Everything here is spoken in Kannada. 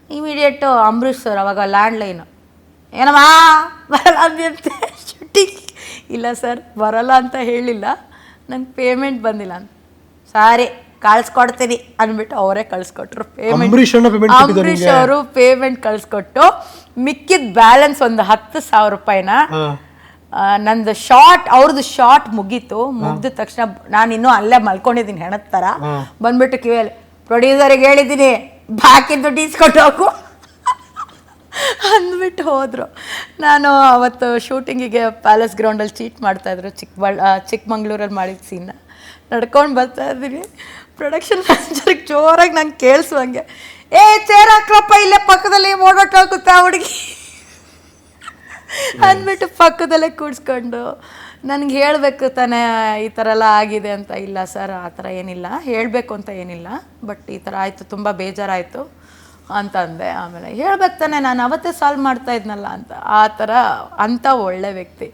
ಇಮಿಡಿಯೇಟು ಅಂಬರೀಷ್ ಸರ್ ಅವಾಗ ಲ್ಯಾಂಡ್ಲೈನು, ಏನಮ್ಮ ಬರಲ್ಲ ಅಂತೆ ಶೂಟಿಂಗ್. ಇಲ್ಲ ಸರ್ ಬರಲ್ಲ ಅಂತ ಹೇಳಿಲ್ಲ, ನಂಗೆ ಪೇಮೆಂಟ್ ಬಂದಿಲ್ಲ ಅಂತ. ಸಾರಿ ಕಳಿಸ್ಕೊಡ್ತೀನಿ ಅಂದ್ಬಿಟ್ಟು ಅವರೇ ಕಳಿಸ್ಕೊಟ್ರು ಪೇಮೆಂಟ್. ಅಂಬರೀಷ್ ಅವರು ಪೇಮೆಂಟ್ ಕಳಿಸ್ಕೊಟ್ಟು ಮಿಕ್ಕಿದ ಬ್ಯಾಲೆನ್ಸ್ ಒಂದು 10,000 ರೂಪಾಯಿನ ನಂದು ಶಾರ್ಟ್, ಅವ್ರದ್ದು ಶಾರ್ಟ್ ಮುಗೀತು. ಮುಗಿದ ತಕ್ಷಣ ನಾನು ಇನ್ನೂ ಅಲ್ಲೇ ಮಲ್ಕೊಂಡಿದ್ದೀನಿ ಹೆಣದ ಥರ. ಬಂದ್ಬಿಟ್ಟು ಕಿವಿಯಲ್ಲಿ ಪ್ರೊಡ್ಯೂಸರಿಗೆ ಹೇಳಿದ್ದೀನಿ ಬಾಕಿ ದುಡ್ಡು ಇಸ್ಕೊಂಡು ಹೋಗು ಅಂದ್ಬಿಟ್ಟು ಹೋದರು. ನಾನು ಅವತ್ತು ಶೂಟಿಂಗಿಗೆ ಪ್ಯಾಲೇಸ್ ಗ್ರೌಂಡಲ್ಲಿ ಚೀಟ್ ಮಾಡ್ತಾಯಿದ್ರು, ಚಿಕ್ಕಮಂಗ್ಳೂರಲ್ಲಿ ಮಾಡಿದ ಸೀನ್ನ ನಡ್ಕೊಂಡು ಬರ್ತಾ ಇದ್ದೀನಿ. ಪ್ರೊಡಕ್ಷನ್ ಮ್ಯಾನೇಜರ್ಗೆ ಜೋರಾಗಿ ನಂಗೆ ಕೇಳಿಸುವಂಗೆ, ಏ ಚೇರ್ ಹಾಕ್ರಪ್ಪ ಇಲ್ಲೇ ಪಕ್ಕದಲ್ಲಿ ಓಡೋಟೋಗುತ್ತಾ ಹುಡುಗಿ ಅಂದ್ಬಿಟ್ಟು ಪಕ್ಕದಲ್ಲೇ ಕೂಡಿಸ್ಕೊಂಡು ನನಗೆ ಹೇಳಬೇಕು ತಾನೇ ಈ ಥರ ಎಲ್ಲ ಆಗಿದೆ ಅಂತ. ಇಲ್ಲ ಸರ್ ಆ ಥರ ಏನಿಲ್ಲ, ಹೇಳಬೇಕು ಅಂತ ಏನಿಲ್ಲ, ಬಟ್ ಈ ಥರ ಆಯಿತು, ತುಂಬ ಬೇಜಾರಾಯಿತು ಅಂತ ಅಂದೆ. ಆಮೇಲೆ ಹೇಳ್ಬೇಕು ತಾನೆ ನಾನು ಅವತ್ತೇ ಸಾಲ್ವ್ ಮಾಡ್ತಾ ಇದ್ನಲ್ಲ ಅಂತ. ಆ ಥರ ಅಂಥ ಒಳ್ಳೆ ವ್ಯಕ್ತಿ.